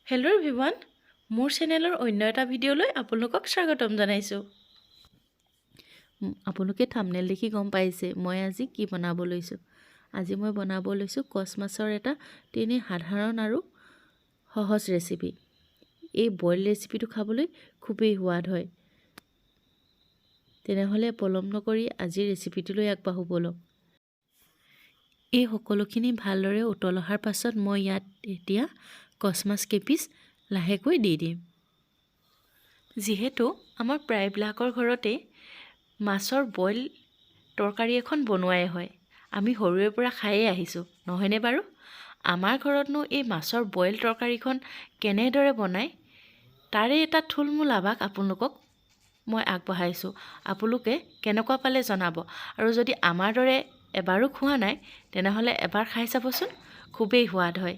Hello' everyone, মোৰ চেনেলৰ অন্য এটা ভিডিঅ'লৈ আপোনালোকক স্বাগতম জনাইছোঁ। আপোনালোকে থাম্বনেইল দেখি গম পাইছে মই আজি কি বনাব লৈছোঁ। আজি মই বনাব লৈছোঁ কচ মাছৰ এটা তেনেই সাধাৰণ আৰু সহজ ৰেচিপি। এই বইল ৰেচিপিটো খাবলৈ খুবেই সোৱাদ হয়। তেনেহ'লে পলম নকৰি আজিৰ ৰেচিপিটোলৈ আগবাঢ়ো বলক। এই সকলোখিনি ভালদৰে উতল অহাৰ পাছত মই ইয়াত এতিয়া কচ মাছ কেইপিচ লাহেকৈ দি দিম। যিহেতু আমাৰ প্ৰায়বিলাকৰ ঘৰতে মাছৰ বইল তৰকাৰী এখন বনোৱাই হয়, আমি সৰুৰে পৰা খায়ে আহিছোঁ, নহয়নে বাৰু? আমাৰ ঘৰতনো এই মাছৰ বইল তৰকাৰীখন কেনেদৰে বনায় তাৰে এটা থুলমূল আভাস আপোনালোকক মই আগবঢ়াইছোঁ। আপোনালোকে কেনেকুৱা পালে জনাব, আৰু যদি আমাৰ দৰে এবাৰো খোৱা নাই তেনেহ'লে এবাৰ খাই চাবচোন, খুবেই সোৱাদ হয়।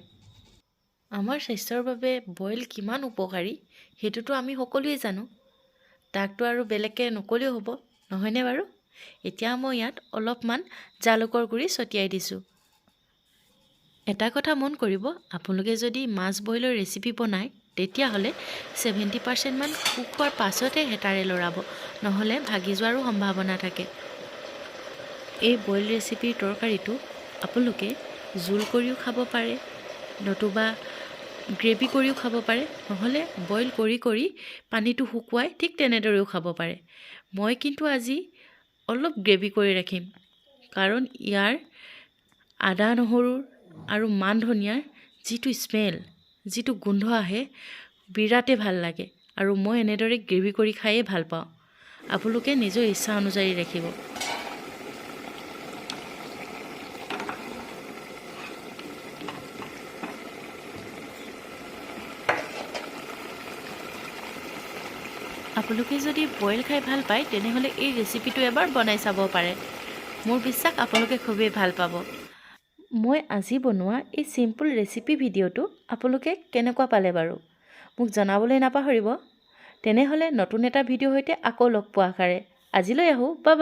আমাৰ স্বাস্থ্যৰ বাবে বইল কিমান উপকাৰী সেইটোতো আমি সকলোৱে জানো, তাকতো আৰু বেলেগকৈ নকলেও হ'ব, নহয়নে বাৰু? এতিয়া মই ইয়াত অলপমান জালুকৰ গুড়ি ছটিয়াই দিছোঁ। এটা কথা মন কৰিব, আপোনালোকে যদি মাছ বইলৰ ৰেচিপি বনায় তেতিয়াহ'লে 70% মান শুকোৱাৰ পাছতহে হেতাৰে লৰাব, নহ'লে ভাগি যোৱাৰো সম্ভাৱনা থাকে। এই বইল ৰেচিপিৰ তৰকাৰীটো আপোনালোকে জোল কৰিও খাব পাৰে, নতুবা গ্ৰেভি কৰিও খাব পাৰে, নহ'লে বইল কৰি পানীটো শুকুৱাই ঠিক তেনেদৰেও খাব পাৰে। মই কিন্তু আজি অলপ গ্ৰেভি কৰি ৰাখিম, কাৰণ ইয়াৰ আদা নহৰু আৰু মান ধনিয়াৰ যিটো স্মেল, যিটো গোন্ধ আহে বিৰাটেই ভাল লাগে, আৰু মই এনেদৰে গ্ৰেভি কৰি খায়েই ভাল পাওঁ। আপোনালোকে নিজৰ ইচ্ছা অনুযায়ী ৰাখিব। আপোনালোকে যদি বইল খাই ভাল পায় তেনেহ'লে এই ৰেচিপিটো এবাৰ বনাই চাব পাৰে। মোৰ বিশ্বাস আপোনালোকে খুবেই ভাল পাব। মই আজি বনোৱা এই চিম্পুল ৰেচিপি ভিডিঅ'টো আপোনালোকে কেনেকুৱা পালে বাৰু মোক জনাবলৈ নাপাহৰিব। তেনেহ'লে নতুন এটা ভিডিঅ'ৰ সৈতে আকৌ লগ পোৱা আশাৰে আজিলৈ আহোঁ, বাই বাই।